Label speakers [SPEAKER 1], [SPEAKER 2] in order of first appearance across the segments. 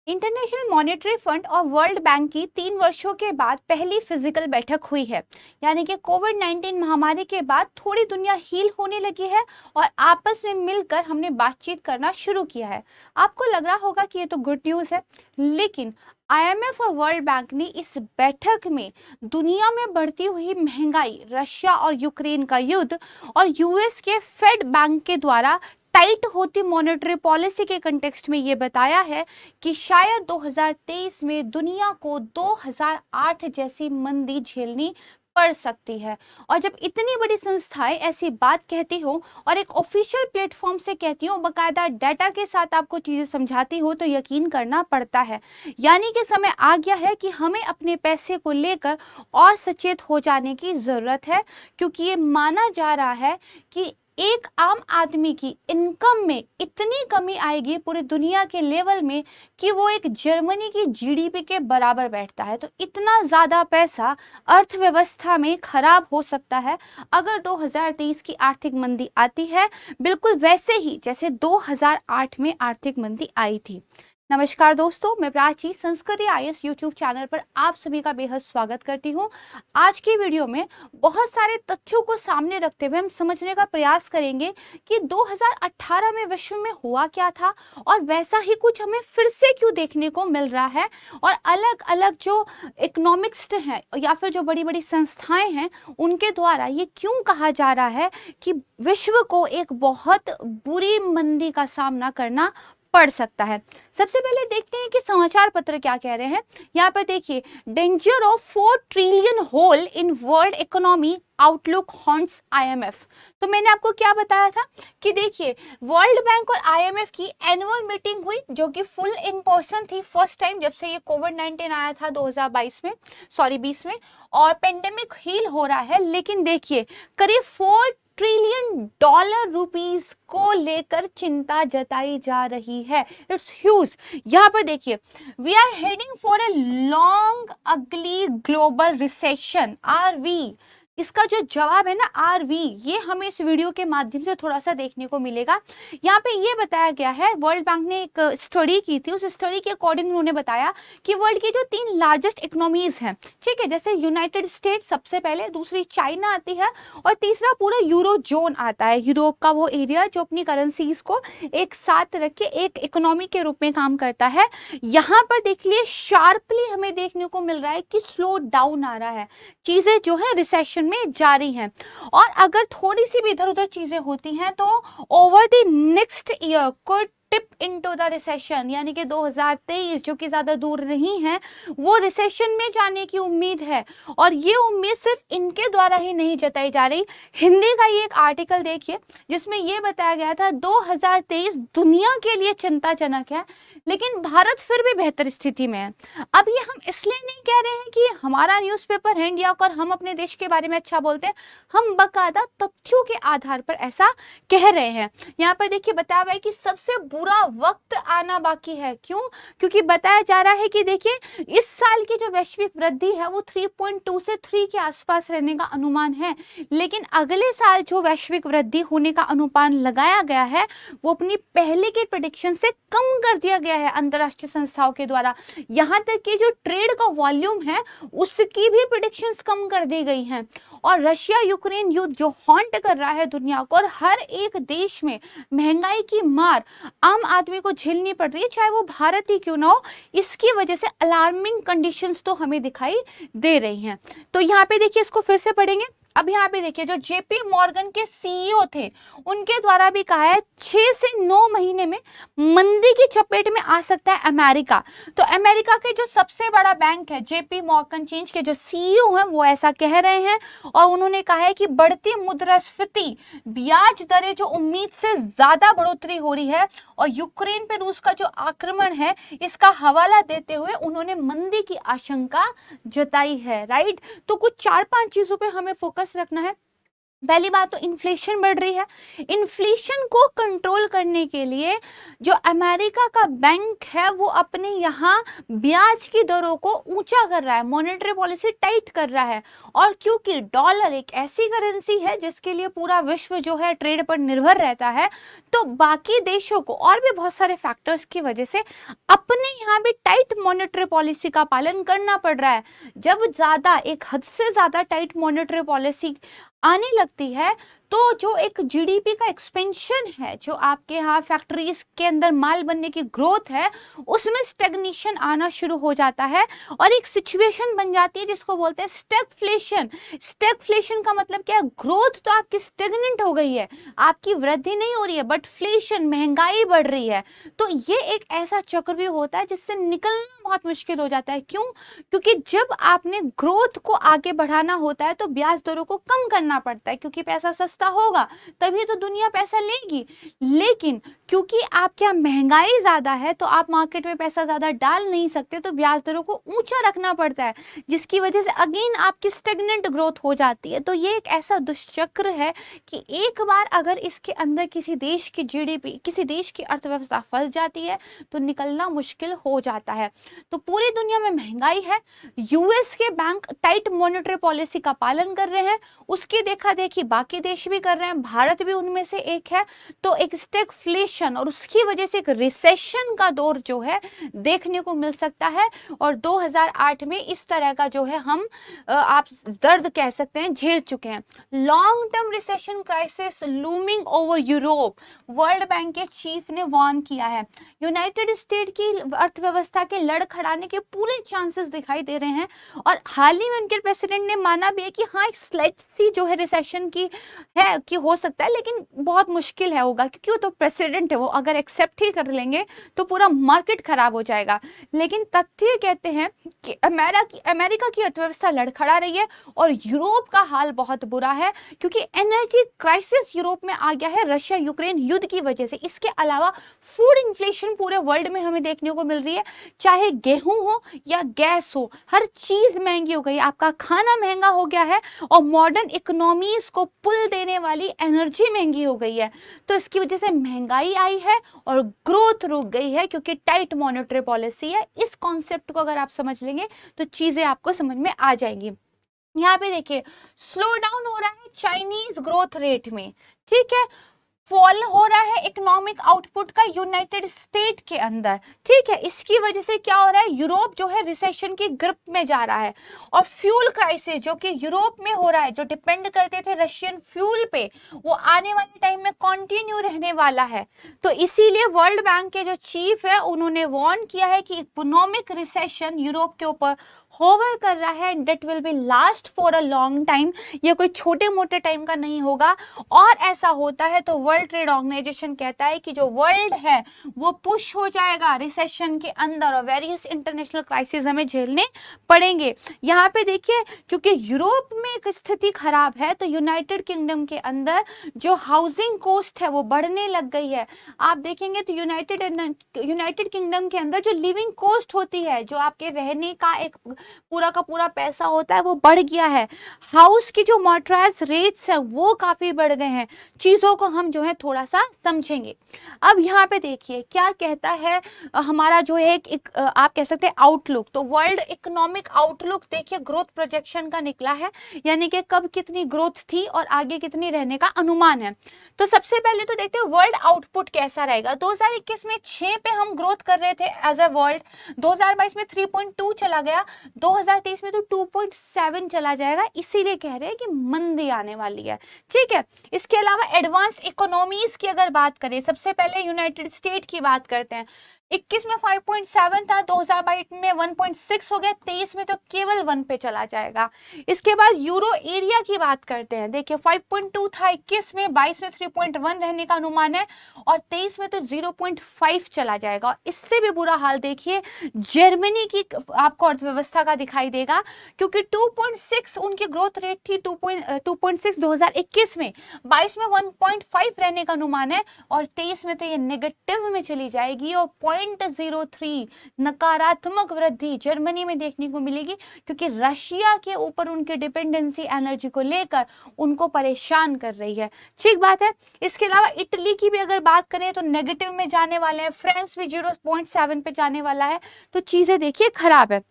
[SPEAKER 1] International monetary fund और world bank की 3 वर्षों के बाद पहली फिजिकल बैठक हुई है। यानी कि कोविड-19 महामारी के बाद थोड़ी दुनिया हील होने लगी है और आपस में मिलकर हमने बातचीत करना शुरू किया है। आपको लग रहा होगा कि ये तो गुड न्यूज़ है, लेकिन आईएमएफ और वर्ल्ड बैंक ने इस बैठक में दुनिया में बढ़ती हुई महंगाई, रशिया और यूक्रेन का युद्ध और यूएस के फेड बैंक के द्वारा टाइट होती मॉनेटरी पॉलिसी के कंटेक्स्ट में ये बताया है कि शायद 2023 में दुनिया को 2008 जैसी मंदी झेलनी पड़ सकती है। और जब इतनी बड़ी संस्थाएं ऐसी बात कहती हो और एक ऑफिशियल प्लेटफॉर्म से कहती हो, बकायदा डाटा के साथ आपको चीजें समझाती हो, तो यकीन करना पड़ता है। यानी कि समय आ गया है कि हमें अपने पैसे को लेकर और सचेत हो जाने की जरूरत है, क्योंकि ये माना जा रहा है कि एक आम आदमी की इनकम में इतनी कमी आएगी पूरी दुनिया के लेवल में कि वो एक जर्मनी की जीडीपी के बराबर बैठता है। तो इतना ज्यादा पैसा अर्थव्यवस्था में खराब हो सकता है अगर 2023 की आर्थिक मंदी आती है, बिल्कुल वैसे ही जैसे 2008 में आर्थिक मंदी आई थी। नमस्कार दोस्तों, मैं प्राची संस्कृति आईएएस यूट्यूब चैनल पर आप सभी का बेहद स्वागत करती हूं। आज की वीडियो में बहुत सारे तथ्यों को सामने रखते हुए हम समझने का प्रयास करेंगे कि 2018 में विश्व में हुआ क्या था और वैसा ही कुछ हमें फिर से क्यों देखने को मिल रहा है, और अलग अलग जो इकोनॉमिक्स हैं या फिर जो बड़ी बड़ी संस्थाएं हैं उनके द्वारा ये क्यों कहा जा रहा है कि विश्व को एक बहुत बुरी मंदी का सामना करना पड़ सकता है। सबसे पहले देखते हैं कि समाचार पत्र क्या कह रहे हैं। यहाँ पर देखिए, danger of 4 trillion hole in world economy outlook haunts IMF. तो मैंने आपको क्या बताया था कि देखिए, वर्ल्ड बैंक और आईएमएफ की एनुअल मीटिंग हुई जो कि फुल इन पर्सन थी, फर्स्ट टाइम जब से ये कोविड-19 आया था 2020 में, और पेंडेमिक हील हो रहा है। लेकिन देखिए, करीब 4 ट्रिलियन डॉलर रुपीस को लेकर चिंता जताई जा रही है। It's huge. यहाँ पर देखिए, we are heading for a long ugly global recession, are we. इसका जो जवाब है ना, आर वी, ये हमें इस वीडियो के माध्यम से थोड़ा सा देखने को मिलेगा। यहाँ पे ये बताया गया है, वर्ल्ड बैंक ने एक स्टडी की थी, उस स्टडी के अकॉर्डिंग उन्होंने बताया कि वर्ल्ड की जो 3 लार्जेस्ट इकोनॉमीज हैं, ठीक है, जैसे यूनाइटेड स्टेट्स सबसे पहले, दूसरी चाइना आती है और तीसरा पूरा यूरो जोन आता है, यूरोप का वो एरिया जो अपनी करेंसीज को एक साथ रख के एक इकोनॉमी के रूप में काम करता है। यहाँ पर देख लिए, शार्पली हमें देखने को मिल रहा है कि स्लो डाउन आ रहा है, चीजें जो है रिसेशन में जारी हैं। और अगर थोड़ी सी भी इधर उधर चीजें होती हैं तो over the next year could tip into the recession, यानी कि 2023 जो कि ज्यादा दूर नहीं है, वो रिसेशन में जाने की उम्मीद है। और ये उम्मीद सिर्फ इनके द्वारा ही नहीं जताई जा रही। हिंदी का ये एक आर्टिकल देखिए जिसमें ये बताया गया था 2023 दुनिया के लिए चिंताजनक है, लेकिन भारत फिर भी बेहतर स्थिति में है। अब ये हम इसलिए नहीं कह रहे हैं कि हमारा न्यूज़पेपर है इंडिया और हम अपने देश के बारे में अच्छा बोलते हैं, हम बकायदा तथ्यों के आधार पर ऐसा कह रहे हैं। यहाँ पर देखिए बताया हुआ है कि सबसे बुरा वक्त आना बाकी है। क्यों? क्योंकि बताया जा रहा है कि देखिए, इस साल की जो वैश्विक वृद्धि है वो 3.2 से 3 के आसपास रहने का अनुमान है, लेकिन अगले साल जो वैश्विक वृद्धि होने का अनुमान लगाया गया है वो अपनी पहले के प्रेडिक्शन से कम कर दिया गया है अंतरराष्ट्रीय संस्थाओं के द्वारा। यहाँ तक कि जो ट्रेड का वॉल्यूम है उसकी भी प्रेडिक्शंस कम कर दी गई हैं। और रशिया यूक्रेन युद्ध जो हॉन्ट कर रहा है दुनिया को, और हर एक देश में महंगाई की मार आम आदमी को झेलनी पड़ रही है, चाहे वो भारत ही क्यों ना हो, इसकी वजह से अलार्मिंग कंडीशंस तो हमें दिखाई दे रही हैं। तो यहाँ पे देखिए, इसको फिर से पढ़ेंगे। अब यहाँ पे देखिए, जो जेपी मॉर्गन के सीईओ थे उनके द्वारा भी कहा है 6 से 9 महीने में मंदी की चपेट में आ सकता है अमेरिका। तो अमेरिका के जो सबसे बड़ा बैंक है जेपी मॉर्गन चेंज के जो सीईओ हैं वो ऐसा कह रहे हैं, और उन्होंने कहा है कि बढ़ती मुद्रास्फीति, ब्याज दरें जो उम्मीद से ज्यादा बढ़ोतरी हो रही है, और यूक्रेन पे रूस का जो आक्रमण है इसका हवाला देते हुए उन्होंने मंदी की आशंका जताई है। राइट, तो कुछ 4-5 चीजों पे हमें फोकस रखना है। पहली बात तो इन्फ्लेशन बढ़ रही है। इन्फ्लेशन को कंट्रोल करने के लिए जो अमेरिका का बैंक है वो अपने यहाँ ब्याज की दरों को ऊंचा कर रहा है, मॉनेटरी पॉलिसी टाइट कर रहा है। और क्योंकि डॉलर एक ऐसी करेंसी है जिसके लिए पूरा विश्व जो है ट्रेड पर निर्भर रहता है, तो बाकी देशों को और भी बहुत सारे फैक्टर्स की वजह से अपने यहाँ भी टाइट मॉनेटरी पॉलिसी का पालन करना पड़ रहा है। जब ज्यादा एक हद से ज्यादा टाइट मॉनेटरी पॉलिसी आने लगती है तो जो एक जीडीपी का एक्सपेंशन है, जो आपके यहाँ फैक्ट्रीज के अंदर माल बनने की ग्रोथ है, उसमें स्टेग्नेशन आना शुरू हो जाता है और एक सिचुएशन बन जाती है जिसको बोलते हैं स्टेगफ्लेशन। स्टेगफ्लेशन का मतलब क्या है? ग्रोथ तो आपकी स्टेगनेंट हो गई है, आपकी वृद्धि नहीं हो रही है, बट फ्लेशन महंगाई बढ़ रही है। तो ये एक ऐसा चक्र भी होता है जिससे निकलना बहुत मुश्किल हो जाता है। क्यों? क्योंकि जब आपने ग्रोथ को आगे बढ़ाना होता है तो ब्याज दरों को कम करना पड़ता है, क्योंकि पैसा सस्ता होगा तभी तो दुनिया पैसा लेगी। लेकिन क्योंकि आपके यहाँ महंगाई ज्यादा है तो आप मार्केट में पैसा ज्यादा डाल नहीं सकते, तो ब्याज दरों को ऊंचा रखना पड़ता है, जिसकी वजह से अगेन आपकी स्टेगनेंट ग्रोथ हो जाती है। तो ये एक ऐसा दुष्चक्र है कि एक बार अगर इसके अंदर किसी देश की जीडीपी, किसी देश की अर्थव्यवस्था फंस जाती है तो निकलना मुश्किल हो जाता है। तो पूरी दुनिया में महंगाई है, यूएस के बैंक टाइट मॉनेटरी पॉलिसी का पालन कर रहे हैं, उसकी देखा देखी बाकी देश भी कर रहे हैं, भारत भी उनमें से एक है। तो एक स्टैगफ्लेशन और उसकी वजह से एक रिसेशन का दौर जो है देखने को मिल सकता है। और 2008 में इस तरह का जो है हम आप दर्द कह सकते हैं झेल चुके हैं। Long term recession crisis looming over Europe, world bank के चीफ ने वार्न किया है। यूनाइटेड स्टेट की अर्थव्यवस्था के लड़खड़ाने के पूरे चांसेस दिखाई दे रहे हैं और हाल ही में उनके प्रेसिडेंट ने माना भी है कि हाँ एक स्लाइट सी जो है रिसेशन की है कि हो सकता है, लेकिन बहुत मुश्किल है होगा, क्योंकि वो तो प्रेसिडेंट है, वो अगर एक्सेप्ट ही कर लेंगे तो पूरा मार्केट खराब हो जाएगा। लेकिन तथ्य कहते हैं कि अमेरिका की अर्थव्यवस्था लड़खड़ा रही है और यूरोप का हाल बहुत बुरा है, क्योंकि एनर्जी क्राइसिस यूरोप में आ गया है रशिया यूक्रेन युद्ध की वजह से। इसके अलावा फूड इन्फ्लेशन पूरे वर्ल्ड में हमें देखने को मिल रही है, चाहे गेहूं हो या गैस हो, हर चीज महंगी हो गई, आपका खाना महंगा हो गया है और मॉडर्न इकोनॉमीज को पुल देने वाली एनर्जी महंगी हो गई है। तो इसकी वजह से महंगाई आई है और ग्रोथ रुक गई है, क्योंकि टाइट मॉनेटरी पॉलिसी है। इस कॉन्सेप्ट को अगर आप समझ लेंगे तो चीजें आपको समझ में आ जाएंगी। यहाँ पे देखिए स्लो डाउन हो रहा है चाइनीज ग्रोथ रेट में, ठीक है, फॉल हो रहा है इकोनॉमिक आउटपुट का यूनाइटेड स्टेट के अंदर, ठीक है। इसकी वजह से क्या हो रहा है, यूरोप जो है रिसेशन की ग्रिप में जा रहा है और फ्यूल क्राइसिस जो कि यूरोप में हो रहा है, जो डिपेंड करते थे रशियन फ्यूल पे, वो आने वाले टाइम में कंटिन्यू रहने वाला है। तो इसीलिए वर्ल्ड बैंक के जो चीफ है उन्होंने वार्न किया है कि इकोनॉमिक रिसेशन यूरोप के ऊपर होवर कर रहा है, debt will be last for a long time. ये कोई छोटे मोटे टाइम का नहीं होगा, और ऐसा होता है तो वर्ल्ड ट्रेड ऑर्गेनाइजेशन कहता है कि जो वर्ल्ड है वो पुश हो जाएगा रिसेशन के अंदर और वेरियस इंटरनेशनल क्राइसिस हमें झेलने पड़ेंगे। यहाँ पे देखिए क्योंकि यूरोप में एक स्थिति खराब है तो यूनाइटेड किंगडम के अंदर जो हाउसिंग कॉस्ट है वो बढ़ने लग गई है। आप देखेंगे तो यूनाइटेड किंगडम के अंदर जो लिविंग कॉस्ट होती है, जो आपके रहने का एक पूरा का पूरा पैसा होता है, वो बढ़ गया है। हाउस की जो मॉर्टगेज रेट्स है वो काफी बढ़ गए हैं। चीजों को हम जो है थोड़ा सा समझेंगे। अब यहाँ पे देखिए क्या कहता है हमारा जो है एक आप कह सकते हैं आउटलुक। तो वर्ल्ड इकोनॉमिक आउटलुक देखिए ग्रोथ प्रोजेक्शन का निकला है, यानी कि कब कितनी ग्रोथ थी और आगे कितनी रहने का अनुमान है। तो सबसे पहले तो देखते हैं वर्ल्ड आउटपुट कैसा रहेगा। 2021 में 6 पे हम ग्रोथ कर रहे थे एज ए वर्ल्ड, 2022 में 3.2 चला गया, 2023 में तो 2.7 चला जाएगा। इसीलिए कह रहे हैं कि मंदी आने वाली है, ठीक है। इसके अलावा एडवांस इकोनॉमीज की अगर बात करें, सबसे पहले यूनाइटेड स्टेट की बात करते हैं। 21 में 5.7 था, 2022 में 1.6 हो गया, 23 में तो केवल 1 पे चला जाएगा। इसके बाद यूरो एरिया की बात करते हैं। देखिए 5.2 था 21 में, 22 में 3.1 रहने का अनुमान है और 23 में तो 0.5 चला जाएगा। इससे भी बुरा हाल देखिए जर्मनी की आपको अर्थव्यवस्था का दिखाई देगा, क्योंकि 2.6 उनकी ग्रोथ रेट थी, 2.6 2021 में, 22 में 1.5 रहने का अनुमान है और 23 में तो ये नेगेटिव में चली जाएगी और 0.03 नकारात्मक वृद्धि जर्मनी में देखने को मिलेगी, क्योंकि रशिया के ऊपर उनकी डिपेंडेंसी एनर्जी को लेकर उनको परेशान कर रही है। ठीक बात है। इसके अलावा इटली की भी अगर बात करें तो नेगेटिव में जाने वाले हैं, फ्रांस भी 0.7 पे जाने वाला है, तो चीजें देखिए खराब है।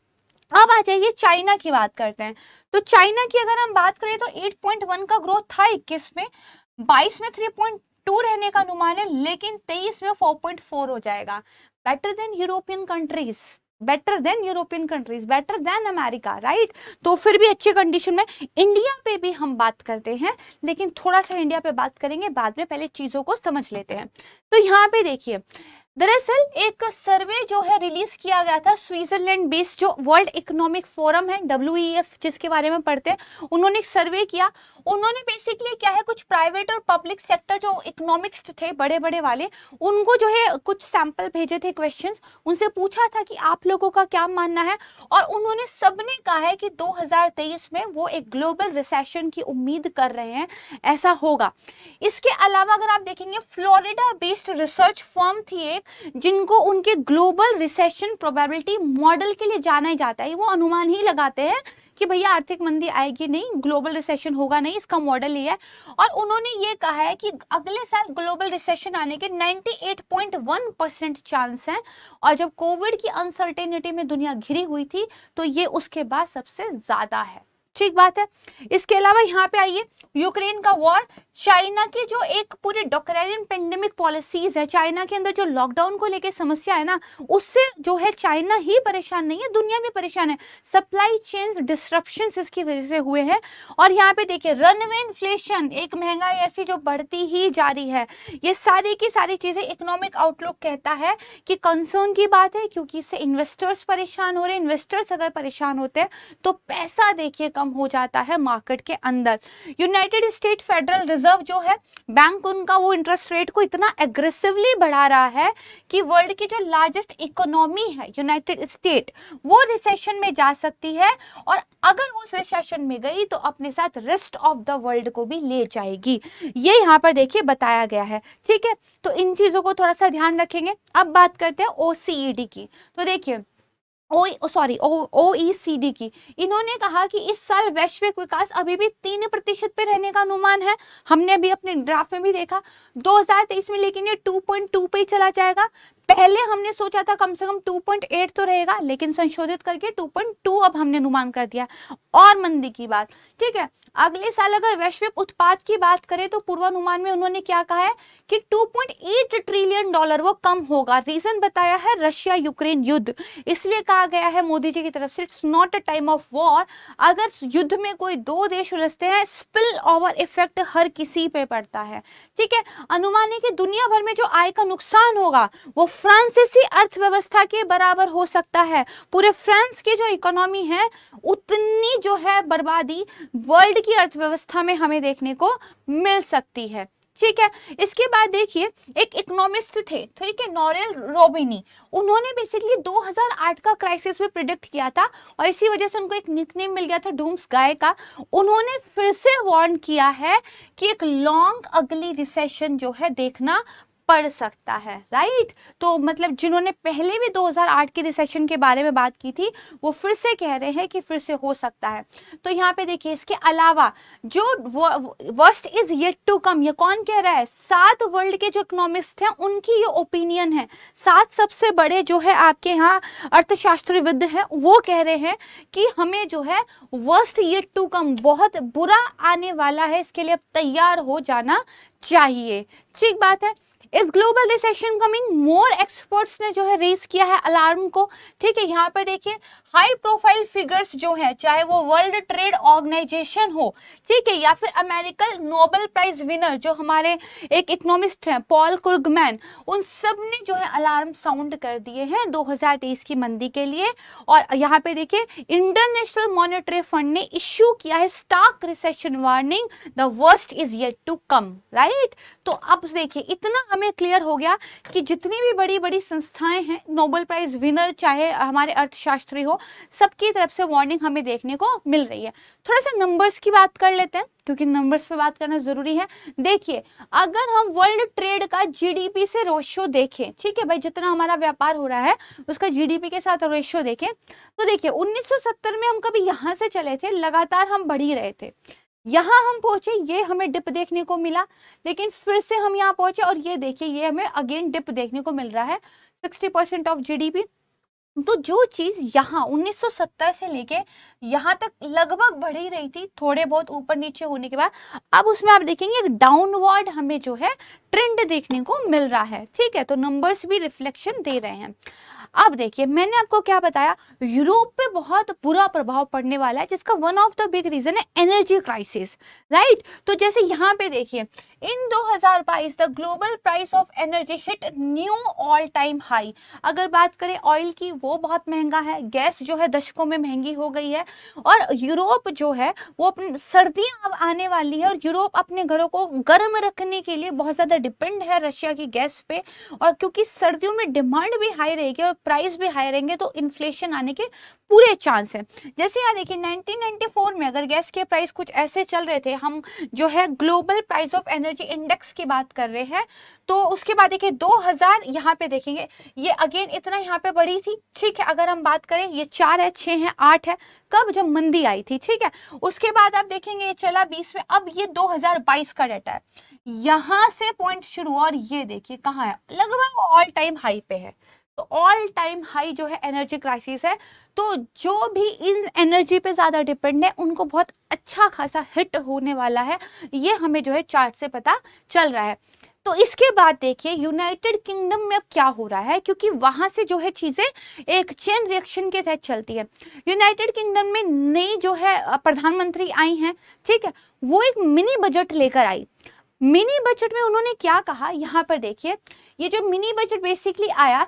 [SPEAKER 1] अब आ जाइए चाइना की बात करते हैं। तो चाइना की अगर हम बात करें तो 8.1 का ग्रोथ था 21 में, 22 में 3.2 रहने का अनुमान है, लेकिन 23 में 4.4 हो जाएगा। Better than European countries, better than European countries, better than America, right. तो फिर भी अच्छे कंडीशन में। इंडिया पे भी हम बात करते हैं, लेकिन थोड़ा सा इंडिया पे बात करेंगे बाद में, पहले चीजों को समझ लेते हैं। तो यहाँ पे देखिए, दरअसल एक सर्वे जो है रिलीज किया गया था, स्विट्जरलैंड बेस्ड जो वर्ल्ड इकोनॉमिक फोरम है, WEF जिसके बारे में पढ़ते हैं, उन्होंने एक सर्वे किया। उन्होंने बेसिकली क्या है, कुछ प्राइवेट और पब्लिक सेक्टर जो इकोनॉमिक्स थे बड़े बड़े वाले, उनको जो है कुछ सैंपल भेजे थे, क्वेश्चंस, उनसे पूछा था कि आप लोगों का क्या मानना है, और उन्होंने सबने कहा है कि 2023 में वो एक ग्लोबल रिसेशन की उम्मीद कर रहे हैं, ऐसा होगा। इसके अलावा अगर आप देखेंगे, फ्लोरिडा बेस्ड रिसर्च फर्म थी एक, जिनको उनके ग्लोबल रिसेशन प्रोबेबिलिटी मॉडल के लिए जाना ही जाता है। वो अनुमान ही लगाते हैं कि भैया आर्थिक मंदी आएगी नहीं, ग्लोबल रिसेशन होगा नहीं, इसका मॉडल ही है। और उन्होंने ये कहा है कि अगले साल ग्लोबल रिसेशन आने के 98.1% चांस हैं, और जब कोविड की अनसर्टेनिटी में दुनिया घिरी हुई थी तो ये उसके बाद सबसे ज्यादा है। ठीक बात है। इसके अलावा यहाँ पे आइए, यूक्रेन का वॉर, चाइना की जो एक पूरी डॉक्टरियन पेंडेमिक पॉलिसीज है, चाइना के अंदर जो लॉकडाउन को लेके समस्या है ना, उससे जो है चाइना ही परेशान नहीं है, दुनिया भी परेशान है। सप्लाई चेन डिस्ट्रप्शंस इसकी वजह से हुए हैं। और यहाँ पे देखिए, रनवे इन्फ्लेशन, एक महंगाई ऐसी जो बढ़ती ही जा रही है। ये सारी की सारी चीजें इकोनॉमिक आउटलुक कहता है कि कंसर्न की बात है, क्योंकि इससे इन्वेस्टर्स परेशान हो रहे हैं। इन्वेस्टर्स अगर परेशान होते हैं तो पैसा देखिए कम हो जाता है मार्केट के अंदर। यूनाइटेड स्टेट फेडरल रिजर्व जो है बैंक, उनका वो इंटरेस्ट रेट को इतना एग्रेसिवली बढ़ा रहा है कि वर्ल्ड की जो लार्जेस्ट इकोनॉमी है यूनाइटेड स्टेट, वो रिसेशन में जा सकती है, और अगर वो रिसेशन में गई तो अपने साथ रेस्ट ऑफ द वर्ल्ड को भी ले जाएगी। ये यहाँ पर देखिए बताया गया है। ठीक है, तो इन चीजों को थोड़ा सा ध्यान रखेंगे। अब बात करते हैं OECD की। तो देखिए, OECD की, इन्होंने कहा कि इस साल वैश्विक विकास अभी भी 3% पे रहने का अनुमान है। हमने अभी अपने ग्राफ में भी देखा 2023 में, लेकिन ये 2.2 पे ही चला जाएगा। पहले हमने सोचा था कम से कम 2.8 तो रहेगा, लेकिन संशोधित करके 2.2 अब हमने अनुमान कर दिया। और मंदी की बात, ठीक है, अगले साल अगर वैश्विक उत्पाद की बात करें तो पूर्वानुमान में उन्होंने क्या कहा है कि $2.8 ट्रिलियन वो कम होगा। रीजन बताया है रशिया यूक्रेन युद्ध, इसलिए कहा गया है मोदी जी की तरफ से, it's not a time of war. अगर युद्ध में कोई दो देश उलझते हैं, स्पिल ओवर इफेक्ट हर किसी पे पड़ता है। ठीक है, अनुमान है कि दुनिया भर में जो आय का नुकसान होगा वो फ्रांसीसी अर्थव्यवस्था के बराबर हो सकता है। पूरे फ्रांस की जो इकोनॉमी है, उतनी जो है बर्बादी वर्ल्ड की अर्थव्यवस्था में हमें देखने को मिल सकती है। ठीक है, इसके बाद देखिए, एक इकोनॉमिस्ट थे, ठीक है, नोरेल रोबिनी, उन्होंने बेसिकली 2008 का क्राइसिस भी प्रिडिक्ट किया था, और इसी वजह से उनको एक निकनेम मिल गया था डूम्स गाय का। उन्होंने फिर से वार्न किया है कि एक लॉन्ग अगली रिसेशन जो है देखना पड़ सकता है, राइट। तो मतलब जिन्होंने पहले भी 2008 की रिसेशन के बारे में बात की थी, वो फिर से कह रहे हैं कि फिर से हो सकता है। तो यहाँ पे देखिए, इसके अलावा जो worst is yet to come, ये कौन कह रहा है? 7 वर्ल्ड के जो इकोनॉमिस्ट हैं उनकी ये ओपिनियन है। 7 सबसे बड़े जो है आपके यहाँ अर्थशास्त्रविद हैं, वो कह रहे हैं कि हमें जो है वर्स्ट येट टू कम, बहुत बुरा आने वाला है, इसके लिए अब तैयार हो जाना चाहिए। ठीक बात है। इस ग्लोबल रिसेशन कमिंग, मोर एक्सपर्ट्स ने जो है रेज किया है अलार्म को। ठीक है, यहाँ पर देखिए, हाई प्रोफाइल फिगर्स जो है, चाहे वो वर्ल्ड ट्रेड ऑर्गेनाइजेशन हो, ठीक है, या फिर अमेरिकन नोबेल प्राइज विनर जो हमारे एक इकोनॉमिस्ट हैं पॉल क्रुगमैन, उन सब ने जो है अलार्म साउंड कर दिए हैं 2023 की मंदी के लिए। और यहाँ पे देखिए, इंटरनेशनल मॉनेटरी फंड ने इश्यू किया है stark recession warning, the worst is yet to come, right. तो अब देखिए, इतना हमें क्लियर हो गया कि जितनी भी बड़ी बड़ी संस्थाएं हैं, नोबेल प्राइज विनर चाहे हमारे अर्थशास्त्री हो, सबकी तरफ से वार्निंग हमें देखने को मिल रही है। थोड़ा सा नंबर्स की बात कर लेते हैं क्योंकि नंबर्स पे बात करना जरूरी है। देखिए, अगर हम वर्ल्ड ट्रेड का जीडीपी से रेशियो देखें, ठीक है भाई, जितना हमारा व्यापार हो रहा है उसका जीडीपी के साथ रेशियो देखें, तो देखिए 1970 में हम कभी यहाँ से चले थे, लगातार हम बढ़ ही रहे थे, यहाँ हम पहुंचे, ये हमें डिप देखने को मिला, लेकिन फिर से हम यहाँ पहुंचे और ये देखिए ये हमें अगेन डिप देखने को मिल रहा है 60% ऑफ जीडीपी। तो जो चीज यहाँ 1970 से लेके यहाँ तक लगभग बढ़ ही रही थी, थोड़े बहुत ऊपर नीचे होने के बाद, अब उसमें आप देखेंगे एक डाउनवर्ड हमें जो है ट्रेंड देखने को मिल रहा है, ठीक है। तो नंबर्स भी रिफ्लेक्शन दे रहे हैं। अब देखिए, मैंने आपको क्या बताया, यूरोप पे बहुत बुरा प्रभाव पड़ने वाला है, जिसका one of the big reason है एनर्जी क्राइसिस, राइट। तो जैसे यहाँ पे देखिए, in 2022 the global price of energy hit new all time high. अगर बात करें ऑयल की, वो बहुत महंगा है, गैस जो है दशकों में महंगी हो गई है, और यूरोप जो है वो अपनी सर्दियां अब आने वाली है और यूरोप अपने घरों को गर्म रखने के लिए बहुत ज्यादा डिपेंड है रशिया की गैस पे, और क्योंकि सर्दियों में डिमांड भी हाई रहेगी और प्राइस भी हाई रहेंगे तो इन्फ्लेशन आने के पूरे चांस है। जैसे यहाँ देखिए 1994 में अगर गैस के प्राइस कुछ ऐसे चल रहे थे, हम जो है global price of energy index की बात कर रहे हैं, तो उसके बाद देखिए 2000 यहाँ पे देखेंगे ये अगेन इतना यहाँ पे बढ़ी थी, ठीक है। अगर हम बात करें ये 4 है, 6 है, 8 है, कब, जब मंदी आई थी, ठीक है। उसके बाद आप देखेंगे ये चला 20 में, अब ये 2022 का डाटा है, यहाँ से पॉइंट शुरू हुआ और ये देखिए कहाँ है, लगभग ऑल टाइम हाई पे है। तो ऑल टाइम हाई जो है एनर्जी क्राइसिस है, तो जो भी इन एनर्जी पे ज्यादा डिपेंड है उनको बहुत अच्छा खासा हिट होने वाला है, ये हमें जो है चार्ट से पता चल रहा है। तो इसके बाद देखिए यूनाइटेड किंगडम में अब क्या हो रहा है, क्योंकि वहां से जो है चीजें एक चेन रिएक्शन के तहत चलती है। यूनाइटेड किंगडम में नई जो है प्रधानमंत्री आई हैं, ठीक है, वो एक मिनी बजट लेकर आई। मिनी बजट में उन्होंने क्या कहा, यहाँ पर देखिए, ये जो मिनी बजट बेसिकली आया,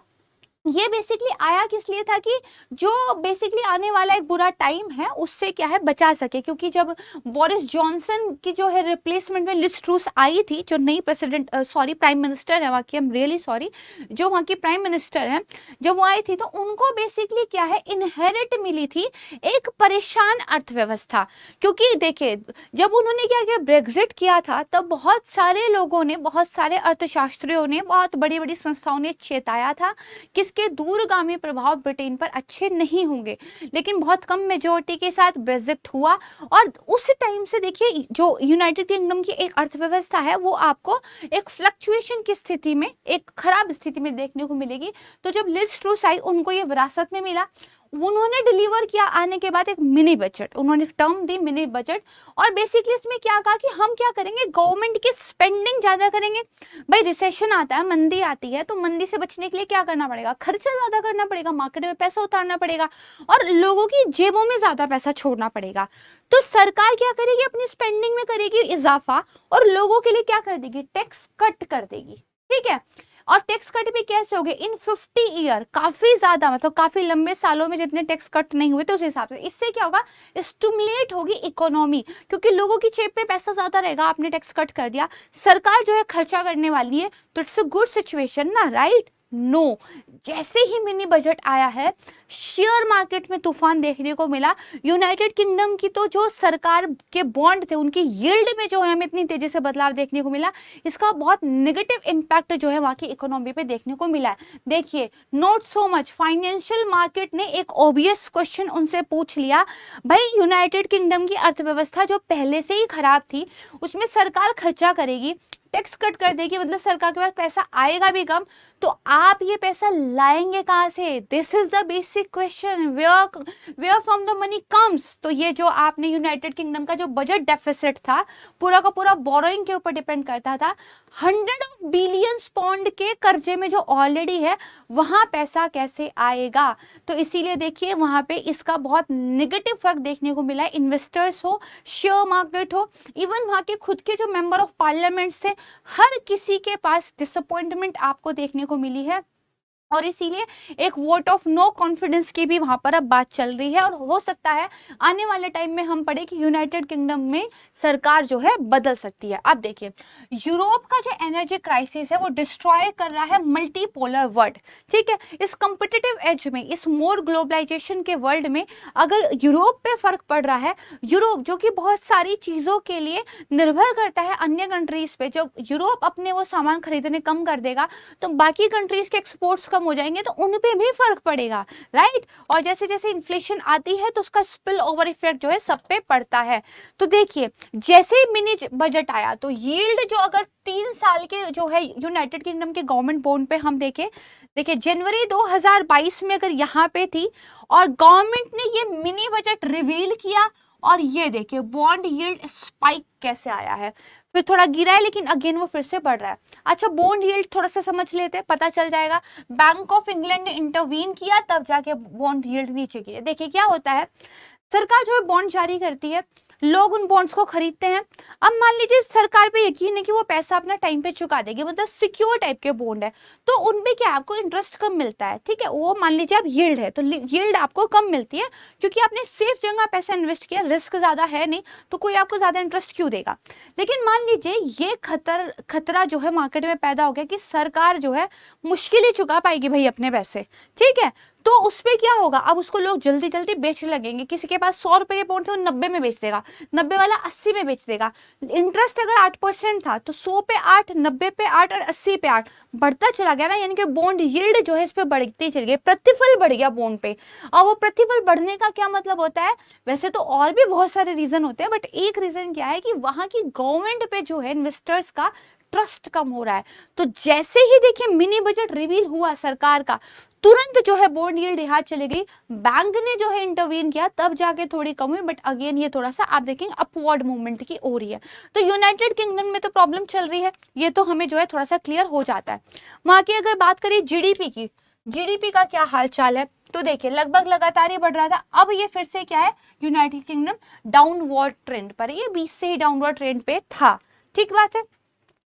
[SPEAKER 1] ये बेसिकली आया किस लिए था कि जो बेसिकली आने वाला एक बुरा टाइम है उससे क्या है बचा सके, क्योंकि जब बोरिस जॉनसन की जो है रिप्लेसमेंट में लिज ट्रूस आई थी, जो नई प्रेसिडेंट प्राइम मिनिस्टर है वहाँ की, आई एम रियली सॉरी, जो वहाँ की प्राइम मिनिस्टर है, जब वो आई थी तो उनको बेसिकली क्या है इनहेरिट मिली थी एक परेशान अर्थव्यवस्था। क्योंकि देखिए जब उन्होंने क्या किया, ब्रेग्जिट किया था, तब बहुत सारे लोगों ने, बहुत सारे अर्थशास्त्रियों ने, बहुत बड़ी बड़ी संस्थाओं ने चेताया था कि के दूरगामी प्रभाव ब्रिटेन पर अच्छे नहीं होंगे, लेकिन बहुत कम मेजोरिटी के साथ ब्रेग्जिट हुआ, और उस टाइम से देखिए जो यूनाइटेड किंगडम की एक अर्थव्यवस्था है वो आपको एक फ्लक्चुएशन की स्थिति में, एक खराब स्थिति में देखने को मिलेगी। तो जब लिज ट्रूस आई, उनको ये विरासत में मिला, उन्होंने डिलीवर किया आने के बाद एक मिनी बजट, उन्होंने टर्म दी मिनी बजट, और बेसिकली इसमें क्या कहा कि हम क्या करेंगे, गवर्नमेंट की स्पेंडिंग ज्यादा करेंगे। भाई रिसेशन आता है, मंदी आती है, तो मंदी से बचने के लिए क्या करना पड़ेगा, खर्चा ज्यादा करना पड़ेगा, मार्केट में पैसा उतारना पड़ेगा और लोगों की जेबों में ज्यादा पैसा छोड़ना पड़ेगा। तो सरकार क्या करेगी, अपनी स्पेंडिंग में करेगी इजाफा और लोगों के लिए क्या कर देगी, टैक्स कट कर देगी, ठीक है। और टैक्स कट भी कैसे हो गए, इन 50 ईयर, काफी ज्यादा, मतलब काफी लंबे सालों में जितने टैक्स कट नहीं हुए थे उस हिसाब से। इससे क्या होगा, स्टिमुलेट होगी इकोनॉमी, क्योंकि लोगों की जेब पे पैसा ज्यादा रहेगा, आपने टैक्स कट कर दिया, सरकार जो है खर्चा करने वाली है, तो इट्स अ गुड सिचुएशन ना, राइट। नो, जैसे ही मिनी बजट आया है शेयर मार्केट में तूफान देखने को मिला। यूनाइटेड किंगडम की तो जो सरकार के बॉन्ड थे उनकी यील्ड में जो है हमें इतनी तेजी से बदलाव देखने को मिला, इसका बहुत नेगेटिव इम्पैक्ट जो है वहां की इकोनॉमी पे देखने को मिला है। देखिए not so much, financial market ने एक ऑब्वियस क्वेश्चन उनसे पूछ लिया, भाई यूनाइटेड किंगडम की अर्थव्यवस्था जो पहले से ही खराब थी उसमें सरकार खर्चा करेगी, टैक्स कट कर देगी, मतलब सरकार के पास पैसा आएगा भी कम, तो आप ये पैसा लाएंगे कहां से, this is the basic question, where from the money comes. तो ये जो आपने यूनाइटेड किंगडम का जो बजट डेफिसिट था पूरा का पूरा बोरोइंग के ऊपर डिपेंड करता था, 100 ऑफ बिलियंस पाउंड के कर्जे में जो ऑलरेडी है वहां पैसा कैसे आएगा। तो इसीलिए देखिए वहां पे इसका बहुत नेगेटिव फर्क देखने को मिला है, इन्वेस्टर्स हो, शेयर मार्केट हो, इवन वहां के खुद के जो मेंबर ऑफ पार्लियामेंट से, हर किसी के पास डिसअपॉइंटमेंट आपको देखने को मिली है और इसीलिए एक वोट ऑफ नो कॉन्फिडेंस की भी वहां पर अब बात चल रही है, और हो सकता है आने वाले टाइम में हम पढ़े कि यूनाइटेड किंगडम में सरकार जो है बदल सकती है। अब देखिए, यूरोप का जो एनर्जी क्राइसिस है वो डिस्ट्रॉय कर रहा है मल्टीपोलर वर्ल्ड, ठीक है। इस कॉम्पिटिटिव एज में, इस मोर ग्लोबलाइजेशन के वर्ल्ड में अगर यूरोप पे फर्क पड़ रहा है, यूरोप जो कि बहुत सारी चीजों के लिए निर्भर करता है अन्य कंट्रीज पे, जब यूरोप अपने वो सामान खरीदने कम कर देगा तो बाकी कंट्रीज के एक्सपोर्ट्स कम हो जाएंगे, तो उन पे भी फर्क पड़ेगा, राइट। और जैसे जैसे इन्फ्लेशन आती है तो उसका स्पिल ओवर इफेक्ट जो है सब पे पड़ता है। तो देखिए, जैसे ही मिनी बजट आया तो यील्ड जो अगर 3 साल के जो है यूनाइटेड किंगडम के गवर्नमेंट बॉन्ड पे हम देखें, देखिए जनवरी 2022 में अगर यहाँ पे थी और गवर्नमेंट ने ये मिनी बजट रिवील किया, और ये देखिए बॉन्ड यील्ड स्पाइक कैसे आया है, फिर थोड़ा गिरा है लेकिन अगेन वो फिर से बढ़ रहा है। अच्छा, बॉन्ड यील्ड थोड़ा सा समझ लेते हैं, पता चल जाएगा। बैंक ऑफ इंग्लैंड ने इंटरवीन किया तब जाके बॉन्ड यील्ड नीचे गिरे। देखिए क्या होता है, सरकार जो है बॉन्ड जारी करती है, लोग उन बॉन्ड्स को खरीदते हैं। अब मान लीजिए सरकार पे यकीन है कि वो पैसा अपना टाइम पे चुका देगी, मतलब सिक्योर टाइप के बॉन्ड है, तो उनपे क्या आपको इंटरेस्ट कम मिलता है, ठीक है। वो मान लीजिए आप यील्ड है तो यील्ड आपको कम मिलती है क्योंकि आपने सेफ जगह पैसा इन्वेस्ट किया, रिस्क ज्यादा है नहीं, तो कोई आपको ज्यादा इंटरेस्ट क्यों देगा। लेकिन मान लीजिए ये खतरा जो है मार्केट में पैदा हो गया कि सरकार जो है मुश्किल ही चुका पाएगी भाई अपने पैसे, ठीक है, तो उस पे क्या होगा, अब उसको लोग जल्दी जल्दी बेचने लगेंगे। किसी के पास 100 रुपए के बॉन्ड थे वो 90 में बेच देगा, 90 वाला 80 में बेच देगा। इंटरेस्ट अगर 8% था तो 100 पे 8, 90 पे 8 और 80 पे 8 बढ़ता चला गया ना, यानी कि बॉन्ड यील्ड जो है इस पे बढ़ती चली गई, प्रतिफल बढ़ गया बॉन्ड पे। और वो प्रतिफल बढ़ने का क्या मतलब होता है, वैसे तो और भी बहुत सारे रीजन होते हैं, बट एक रीजन क्या है कि वहां की गवर्नमेंट पे जो है इन्वेस्टर्स का ट्रस्ट कम हो रहा है। तो जैसे ही देखिए मिनी बजट रिवील हुआ सरकार का, तुरंत जो है बॉन्ड यील्ड यहाँ चली गई, बैंक ने जो है इंटरवीन किया तब जाके थोड़ी कम हुई, बट अगेन ये थोड़ा सा आप देखेंगे अपवर्ड मूवमेंट की हो रही है। तो यूनाइटेड किंगडम में तो प्रॉब्लम चल रही है, ये तो हमें जो है थोड़ा सा क्लियर हो जाता है। वहां की अगर बात करें जीडीपी की, जीडीपी का क्या हाल चाल है, तो देखिए लगभग लगातार ही बढ़ रहा था, अब ये फिर से क्या है, यूनाइटेड किंगडम डाउनवर्ड ट्रेंड पर, ये 20 से ही डाउनवर्ड ट्रेंड पे था, ठीक बात है।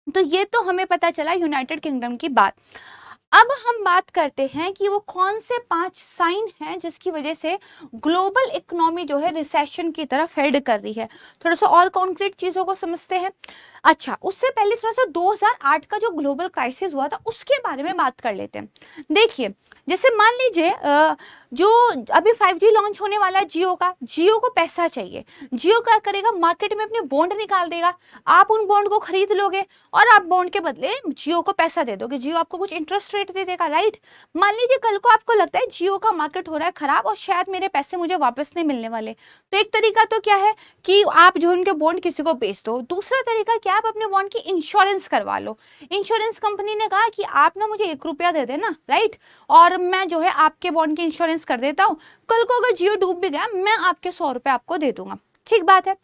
[SPEAKER 1] तो ये तो हमें पता चला यूनाइटेड किंगडम की बात। अब हम बात करते हैं कि वो कौन से 5 साइन हैं जिसकी वजह से ग्लोबल इकोनॉमी जो है रिसेशन की तरफ हेड कर रही है। थोड़ा सा और कॉन्क्रीट चीजों को समझते हैं। अच्छा, उससे पहले थोड़ा सा 2008 का जो ग्लोबल क्राइसिस हुआ था उसके बारे में बात कर लेते हैं। देखिए, जैसे मान लीजिए जो अभी 5G लॉन्च होने वाला है जियो का, जियो को पैसा चाहिए, जियो क्या करेगा, मार्केट में अपने बॉन्ड निकाल देगा, आप उन बॉन्ड को खरीद लोगे और आप बॉन्ड के बदले जियो को पैसा दे दोगे, जियो आपको कुछ इंटरेस्ट रेट दे देगा, राइट। मान लीजिए कल को आपको लगता है जियो का मार्केट हो रहा है खराब और शायद मेरे पैसे मुझे वापस नहीं मिलने वाले, तो एक तरीका तो क्या है कि आप जो उनके बॉन्ड किसी को बेच दो। दूसरा तरीका क्या, आप अपने बॉन्ड की इंश्योरेंस करवा लो। इंश्योरेंस कंपनी ने कहा कि आप ना मुझे 1 रुपया दे देना, राइट, और मैं जो है आपके बॉन्ड की इंश्योरेंस कर देता हूँ, कल को अगर जियो डूब भी गया मैं आपके 100 रुपए आपको दे दूंगा, ठीक बात है।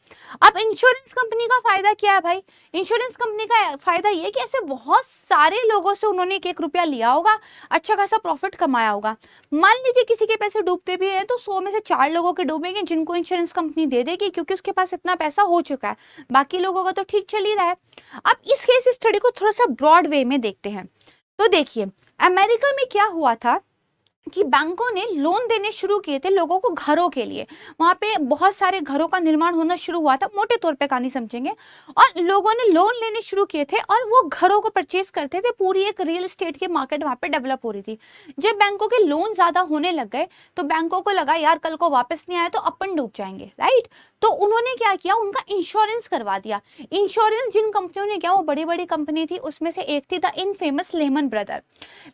[SPEAKER 1] अब इंश्योरेंस कंपनी का फायदा क्या है भाई, इंश्योरेंस कंपनी का फायदा ये कि ऐसे बहुत सारे लोगों से उन्होंने 1 रुपया लिया होगा, अच्छा खासा प्रॉफिट कमाया होगा। मान लीजिए किसी के पैसे डूबते भी हैं तो 100 में से 4 लोगों के डूबेंगे जिनको इंश्योरेंस कंपनी दे देगी क्योंकि उसके पास इतना पैसा हो चुका है, बाकी लोगों का तो ठीक चल ही रहा है। अब इस केस स्टडी को थोड़ा सा ब्रॉड वे में देखते हैं। तो देखिए, अमेरिका में क्या हुआ था कि बैंकों ने लोन देने शुरू किए थे लोगों को घरों के लिए, वहां पे बहुत सारे घरों का निर्माण होना शुरू हुआ था, मोटे तौर पे कहानी समझेंगे, और लोगों ने लोन लेने शुरू किए थे और वो घरों को परचेज करते थे, पूरी एक रियल एस्टेट की मार्केट वहां पे डेवलप हो रही थी। जब बैंकों के लोन ज्यादा होने लग गए तो बैंकों को लगा यार कल को वापस नहीं आया तो अपन डूब जाएंगे, राइट, तो उन्होंने क्या किया, उनका इंश्योरेंस करवा दिया। इंश्योरेंस जिन कंपनियों ने किया वो बड़ी बड़ी कंपनी थी, उसमें से एक थी the infamous lemon brother.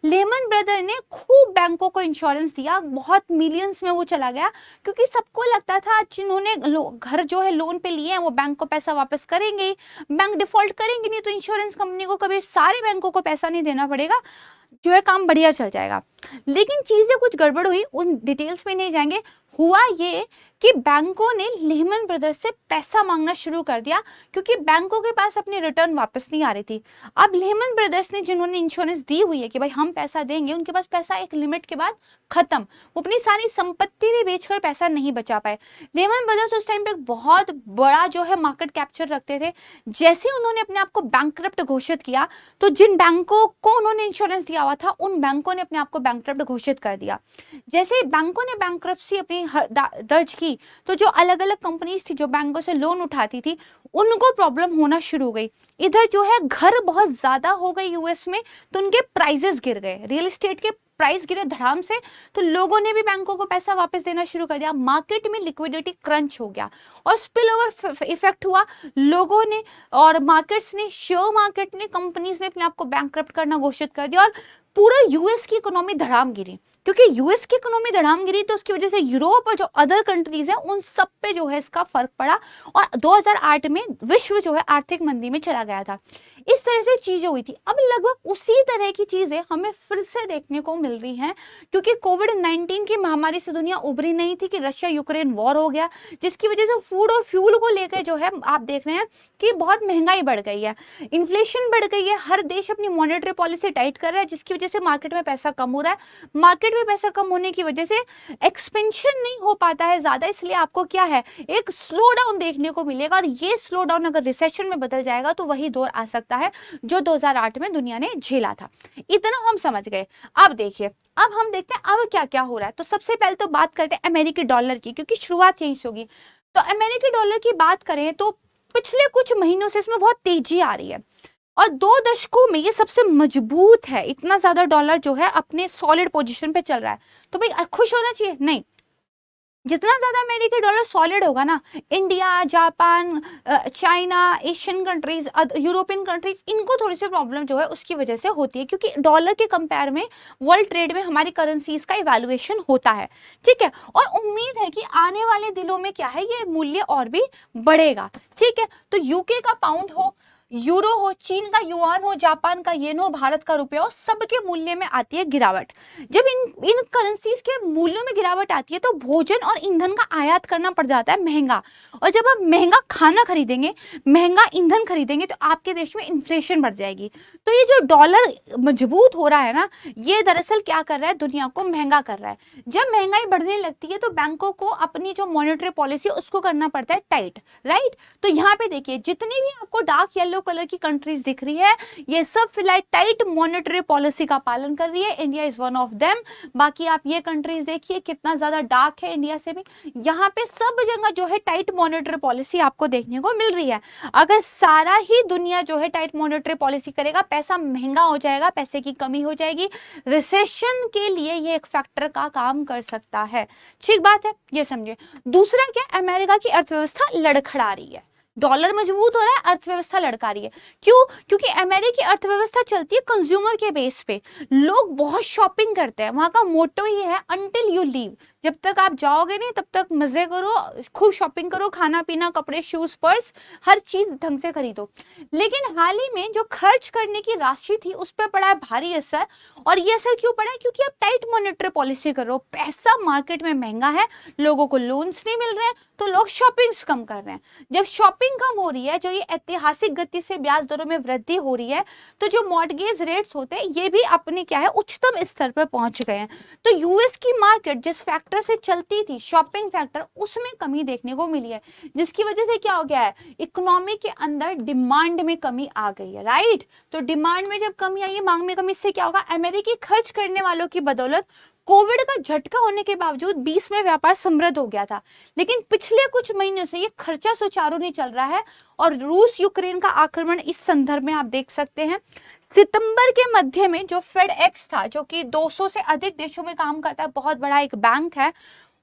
[SPEAKER 1] Lemon brother ने खूब बैंकों को इंश्योरेंस दिया, बहुत मिलियंस में वो चला गया क्योंकि सबको लगता था जिन्होंने घर जो है लोन पे लिए हैं वो बैंक को पैसा वापस करेंगे, बैंक डिफॉल्ट करेंगे नहीं तो इंश्योरेंस कंपनी को कभी सारे बैंकों को पैसा नहीं देना पड़ेगा, जो है काम बढ़िया चल जाएगा। लेकिन चीजें कुछ गड़बड़ हुई, उन डिटेल्स में नहीं जाएंगे। हुआ ये कि बैंकों ने लेमन ब्रदर्स से पैसा मांगना शुरू कर दिया क्योंकि बैंकों के पास अपनी रिटर्न वापस नहीं आ रही थी। अब लेमन ब्रदर्स ने जिन्होंने इंश्योरेंस दी हुई है कि भाई हम पैसा देंगे, उनके पास पैसा एक लिमिट के बाद खत्म। वो अपनी सारी संपत्ति भी बेचकर पैसा नहीं बचा पाए। लेमन ब्रदर्स उस टाइम पे बहुत बड़ा जो है मार्केट कैप्चर रखते थे। जैसे उन्होंने अपने आप को बैंकक्रप्ट घोषित किया तो जिन बैंकों को उन्होंने इंश्योरेंस दिया हुआ था उन बैंकों ने अपने आप को बैंकक्रप्ट घोषित कर दिया। जैसे बैंकों ने बैंकक्रप्सी अपनी दर्ज की तो जो अलग अलग कंपनीज थी जो बैंकों से लोन उठाती थी उनको प्रॉब्लम होना शुरू हो गई। इधर जो है घर बहुत ज्यादा हो गए यूएस में तो उनके प्राइसेस गिर गए, रियल एस्टेट के प्राइस गिरे धड़ाम से, तो लोगों ने भी बैंकों को पैसा वापस देना शुरू कर दिया। मार्केट में लिक्विडिटी क्रंच हो गया और स्पिल ओवर इफेक्ट हुआ। लोगों ने और मार्केट्स ने, शेयर मार्केट ने, कंपनीज ने अपने आप को बैंकक्रप्ट करना घोषित कर दिया और पूरा यूएस की इकोनॉमी धड़ाम गिरी। क्योंकि यूएस की इकोनॉमी धड़ाम गिरी तो उसकी वजह से यूरोप और जो अदर कंट्रीज हैं उन सब पे जो है इसका फर्क पड़ा और 2008 में विश्व जो है आर्थिक मंदी में चला गया था। इस तरह से चीजें हुई थी। अब लगभग उसी तरह की चीजें हमें फिर से देखने को मिल रही हैं क्योंकि कोविड-19 की महामारी से दुनिया उभरी नहीं थी कि रशिया यूक्रेन वॉर हो गया, जिसकी वजह से फूड और फ्यूल को लेकर जो है आप देख रहे हैं कि बहुत महंगाई बढ़ गई है, इन्फ्लेशन बढ़ गई है, हर देश अपनी मॉनेटरी पॉलिसी टाइट कर रहा है, जिसकी वजह से मार्केट में पैसा कम हो रहा है। मार्केट में पैसा कम होने की वजह से एक्सपेंशन नहीं हो पाता है ज्यादा, इसलिए आपको क्या है एक स्लो डाउन देखने को मिलेगा और ये स्लो डाउन अगर रिसेशन में बदल जाएगा तो वही दौर आ सकता है जो 2008 में दुनिया ने झेला था। इतना हम समझ गए। अब देखिए, अब हम देखते हैं अब क्या क्या हो रहा है। तो सबसे पहले तो बात करते हैं अमेरिकी डॉलर की, क्योंकि शुरुआत यहीं से होगी। तो अमेरिकी डॉलर की बात करें तो पिछले कुछ महीनों से इसमें बहुत तेजी आ रही है और 2 दशकों में ये सबसे मजबूत है। इतना ज्यादा डॉलर जो है अपने सॉलिड पोजीशन पे चल रहा है। तो भाई खुश होना चाहिए? नहीं, जितना ज्यादा अमेरिकी डॉलर सॉलिड होगा ना, India, Japan, China, Asian countries, European countries, इनको थोड़ी सी प्रॉब्लम जो है उसकी वजह से होती है क्योंकि डॉलर के कंपेयर में वर्ल्ड ट्रेड में हमारी करेंसीज का इवैल्यूएशन होता है, ठीक है। और उम्मीद है कि आने वाले दिनों में क्या है ये मूल्य और भी बढ़ेगा, ठीक है। तो यूके का पाउंड हो, यूरो हो, चीन का युआन हो, जापान का येन हो, भारत का रुपया हो, सबके मूल्य में आती है गिरावट। जब इन करेंसीज के मूल्यों में गिरावट आती है तो भोजन और ईंधन का आयात करना पड़ जाता है महंगा, और जब आप महंगा खाना खरीदेंगे, महंगा ईंधन खरीदेंगे तो आपके देश में इन्फ्लेशन बढ़ जाएगी। तो ये जो डॉलर मजबूत हो रहा है ना, ये दरअसल क्या कर रहा है, दुनिया को महंगा कर रहा है। जब महंगाई बढ़ने लगती है तो बैंकों को अपनी जो मॉनेटरी पॉलिसी उसको करना पड़ता है टाइट, राइट। तो यहाँ पे देखिए जितनी भी आपको डार्क येलो कलर की कंट्रीज दिख रही है ये सब फिलहाल टाइट मॉनेटरी पॉलिसी का पालन कर रही है। India is one of them. बाकी आप ये कंट्रीज देखिए कितना ज्यादा डार्क है इंडिया से भी। यहाँ पे सब जगह जो है टाइट मॉनेटरी पॉलिसी आपको देखने को मिल रही है। अगर सारा ही दुनिया जो है टाइट मॉनेटरी पॉलिसी करेगा, पैसा महंगा हो जाएगा, पैसे की कमी हो जाएगी, रिसेशन के लिए ये एक फैक्टर का काम कर सकता है। ठीक बात है, ये समझिए। दूसरा क्या, अमेरिका की अर्थव्यवस्था लड़खड़ा रही है। डॉलर मजबूत हो रहा है, अर्थव्यवस्था लड़का रही है। क्यों? क्योंकि अमेरिकी अर्थव्यवस्था चलती है कंज्यूमर के बेस पे। लोग बहुत शॉपिंग करते हैं, वहां का मोटो ही है अंटिल यू लीव। जब तक आप जाओगे नहीं तब तक मजे करो, खूब शॉपिंग करो, खाना पीना, कपड़े, शूज, पर्स, हर चीज ढंग से खरीदो। लेकिन हाल ही में जो खर्च करने की राशि थी उस पर पड़ा है भारी असर। और ये असर क्यों पड़ा है? क्योंकि आप टाइट मॉनेटरी पॉलिसी कर रहे हो, पैसा मार्केट में महंगा है, लोगों को लोन्स नहीं मिल रहे हैं तो लोग शॉपिंग्स कम कर रहे हैं। जब शॉपिंग कम हो रही है, जो ये ऐतिहासिक गति से ब्याज दरों में वृद्धि हो रही है, तो जो मॉर्गेज रेट्स होते हैं ये भी अपने क्या है उच्चतम स्तर पर पहुंच गए हैं। तो यूएस की मार्केट जिस फैक्टर से चलती थी, शॉपिंग फैक्टर, उसमें कमी देखने को मिली है, जिसकी वजह से क्या हो गया है, इकोनॉमी के अंदर डिमांड में कमी आ गई है, राइट। तो डिमांड में जब कमी आई है, मांग में कमी, इससे क्या होगा, अमेरिकी खर्च करने वालों की बदौलत कोविड का झटका होने के बावजूद 20 में व्यापार समृद्ध हो गया था। लेकिन पिछले कुछ महीनों से ये खर्चा सुचारू नहीं चल रहा है और रूस यूक्रेन का आक्रमण इस संदर्भ में आप देख सकते हैं। सितंबर के मध्य में जो फेड एक्स था, जो कि 200 से अधिक देशों में काम करता है, बहुत बड़ा एक बैंक है,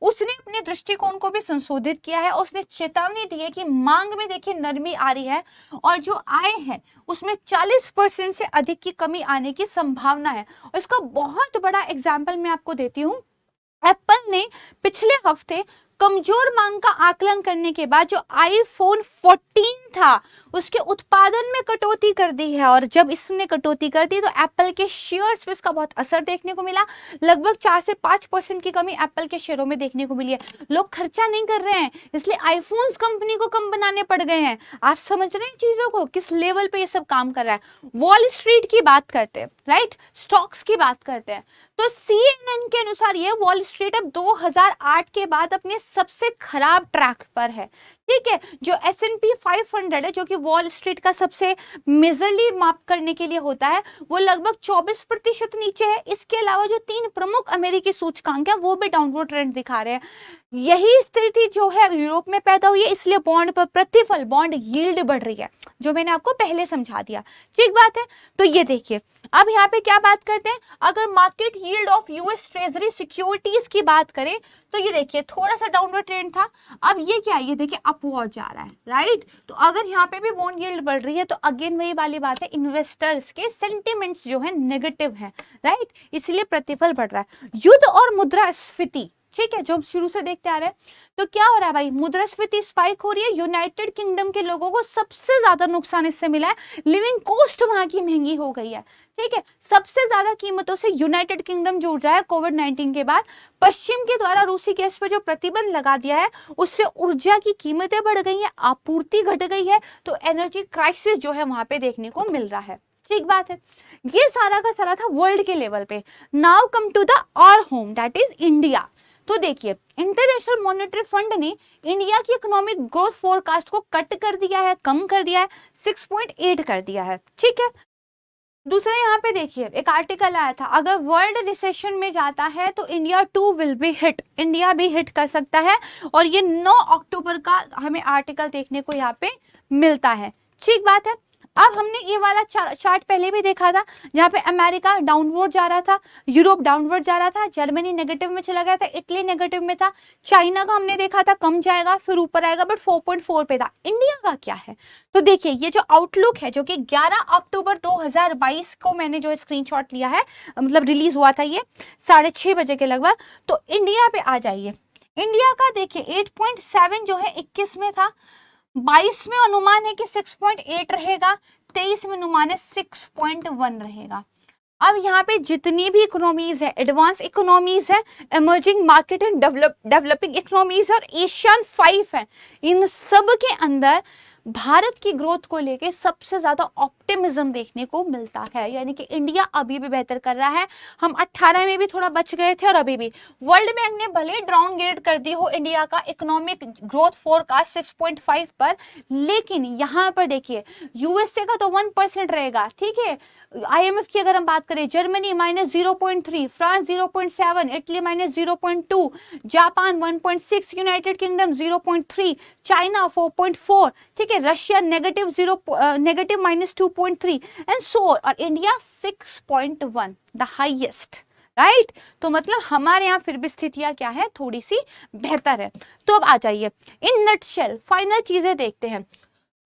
[SPEAKER 1] उसने अपने दृष्टिकोण को भी संशोधित किया है और उसने चेतावनी दी है कि मांग में देखिए नरमी आ रही है और जो आय है उसमें 40% से अधिक की कमी आने की संभावना है। और इसका बहुत बड़ा एग्जाम्पल मैं आपको देती हूँ। एप्पल ने पिछले हफ्ते कमजोर मांग का आकलन करने के बाद जो आईफोन 14 था उसके उत्पादन में कटौती कर दी है, और जब इसने कटौती कर दी तो एप्पल के शेयर्स पे इसका बहुत असर देखने को मिला। लगभग 4 से 5% की कमी एप्पल के शेयरों में देखने को मिली है। लोग खर्चा नहीं कर रहे हैं, इसलिए आईफोन्स कंपनी को कम बनाने पड़ गए हैं। आप समझ रहे हैं चीजों को, किस लेवल पे ये सब काम कर रहा है। वॉल स्ट्रीट की बात करते हैं, राइट, स्टॉक्स की बात करते हैं, तो CNN के अनुसार ये वॉल स्ट्रीट अब 2008 के बाद अपने सबसे खराब ट्रैक पर है। ठीक है, जो S&P 500 है, जो कि वॉल स्ट्रीट का सबसे मेजरली माप करने के लिए होता है, वो लगभग 24% नीचे है। इसके अलावा जो 3 प्रमुख अमेरिकी सूचकांक है वो भी डाउनवर्ड ट्रेंड दिखा रहे हैं। यही स्थिति जो है यूरोप में पैदा हुई है, इसलिए बॉन्ड पर प्रतिफल, बॉन्ड यील्ड बढ़ रही है, जो मैंने आपको पहले समझा दिया। ठीक बात है। तो ये देखिए, अब यहाँ पे क्या बात करते हैं, अगर market yield of US treasury securities की बात करें तो ये देखिए थोड़ा सा डाउनवर्ड ट्रेंड था, अब ये क्या है, ये देखिए अपवर्ड जा रहा है, राइट। तो अगर यहाँ पे भी बॉन्ड यील्ड बढ़ रही है तो अगेन वही वाली बात है, इन्वेस्टर्स के सेंटिमेंट्स जो है नेगेटिव है, राइट, इसलिए प्रतिफल बढ़ रहा है। युद्ध और मुद्रास्फीति, ठीक है, जो हम शुरू से देखते आ रहे हैं, तो क्या हो रहा है भाई, मुद्रास्फीति स्पाइक हो रही है। यूनाइटेड किंगडम के लोगों को सबसे ज्यादा नुकसान इससे मिला है, लिविंग कॉस्ट वहां की महंगी हो गई है। ठीक है, सबसे ज्यादा कीमतों से यूनाइटेड किंगडम जुड़ रहा है कोविड-19 के बाद। पश्चिम के द्वारा रूसी गैस पर जो प्रतिबंध लगा दिया है उससे ऊर्जा की कीमतें बढ़ गई हैं, आपूर्ति घट गई है, तो एनर्जी क्राइसिस जो है वहां पे देखने को मिल रहा है। ठीक बात है, ये सारा का सारा था वर्ल्ड के लेवल पे। Now come to the our home, that is India. तो देखिए, इंटरनेशनल मॉनेटरी फंड ने इंडिया की इकोनॉमिक ग्रोथ फोरकास्ट को कट कर दिया है, कम कर दिया है, 6.8 कर दिया है। ठीक है, दूसरा यहाँ पे देखिए एक आर्टिकल आया था, अगर वर्ल्ड रिसेशन में जाता है तो India too will be hit, India भी हिट कर सकता है, और ये 9 अक्टूबर का हमें आर्टिकल देखने को यहाँ पे मिलता है। ठीक बात है। अब हमने ये वाला चार्ट पहले भी देखा था, जहाँ पे अमेरिका डाउनवर्ड जा रहा था, यूरोप डाउनवर्ड जा रहा था, जर्मनी नेगेटिव में चला गया था, इटली नेगेटिव में था, चाइना का हमने देखा था कम जाएगा फिर ऊपर आएगा, बट 4.4 पे था। इंडिया का क्या है, तो देखिए ये जो आउटलुक है, जो कि 11 अक्टूबर 2022 को मैंने जो स्क्रीनशॉट लिया है, मतलब रिलीज हुआ था ये 6:30 बजे के लगभग, तो इंडिया पे आ जाइए। इंडिया का देखिए 8.7 जो है 21 में था, 22 में अनुमान है कि 6.8 रहेगा, 23 में अनुमान है 6.1 रहेगा। अब यहाँ पे जितनी भी इकोनॉमीज है, एडवांस इकोनॉमीज है, emerging market and developing economies और एशियन 5 है, इन सब के अंदर भारत की ग्रोथ को लेके सबसे ज्यादा ऑप्टिमिज्म देखने को मिलता है, यानी कि इंडिया अभी भी बेहतर कर रहा है। हम 18 में भी थोड़ा बच गए थे, और अभी भी वर्ल्ड बैंक ने भले डाउनग्रेड कर दी हो इंडिया का इकोनॉमिक ग्रोथ फोरकास्ट 6.5 पर, लेकिन यहाँ पर देखिए यूएसए का तो 1% रहेगा। ठीक है, IMF की अगर हम बात करें, Germany -0.3, France 0.7, Italy -0.2, Japan 1.6, United kingdom 0.3, China 4.4, ठीक है, रशिया नेगेटिव -2.3 एंड सो, और इंडिया 6.1, द हाईएस्ट, राइट। तो मतलब हमारे यहाँ फिर भी स्थितियां क्या है, थोड़ी सी बेहतर है। तो अब आ जाइए इन नटशेल फाइनल चीजें देखते हैं।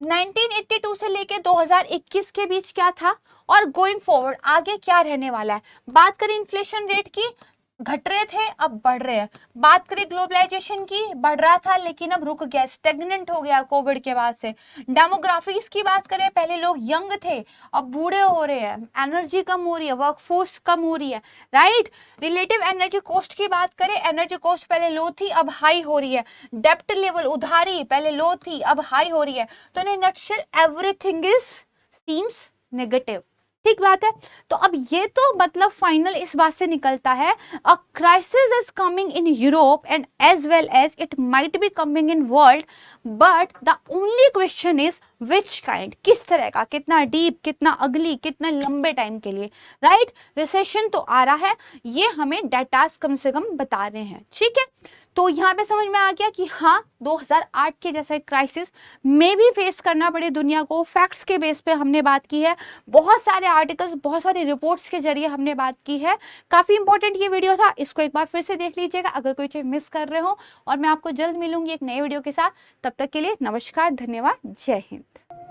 [SPEAKER 1] 1982 से लेके 2021 के बीच क्या था, और गोइंग फॉरवर्ड आगे क्या रहने वाला है। बात करें इन्फ्लेशन रेट की, घट रहे थे अब बढ़ रहे हैं। बात करें ग्लोबलाइजेशन की, बढ़ रहा था लेकिन अब रुक गया, स्टेगनेंट हो गया कोविड के बाद से। डेमोग्राफीज की बात करें, पहले लोग यंग थे अब बूढ़े हो रहे हैं, एनर्जी कम हो रही है, वर्कफोर्स कम हो रही है, राइट। रिलेटिव एनर्जी कॉस्ट की बात करें, एनर्जी कॉस्ट पहले लो थी अब हाई हो रही है। डेप्ट लेवल, उधारी पहले लो थी अब हाई हो रही है। तो in nutshell everything is seems negative. ठीक बात है। तो अब ये तो मतलब फाइनल इस बात से निकलता है, a crisis is coming in Europe and as well as it might be coming in world, but the only question is which kind, किस तरह का, कितना डीप, कितना अगली, कितना लंबे टाइम के लिए, राइट। रिसेशन तो आ रहा है, ये हमें डेटास कम से कम बता रहे हैं। ठीक है, तो यहाँ पे समझ में आ गया कि हाँ 2008 के जैसे क्राइसिस में भी फेस करना पड़े दुनिया को। फैक्ट्स के बेस पे हमने बात की है, बहुत सारे आर्टिकल्स, बहुत सारे रिपोर्ट्स के जरिए हमने बात की है। काफ़ी इंपॉर्टेंट ये वीडियो था, इसको एक बार फिर से देख लीजिएगा अगर कोई चीज़ मिस कर रहे हो। और मैं आपको जल्द मिलूंगी एक नए वीडियो के साथ, तब तक के लिए नमस्कार, धन्यवाद, जय हिंद।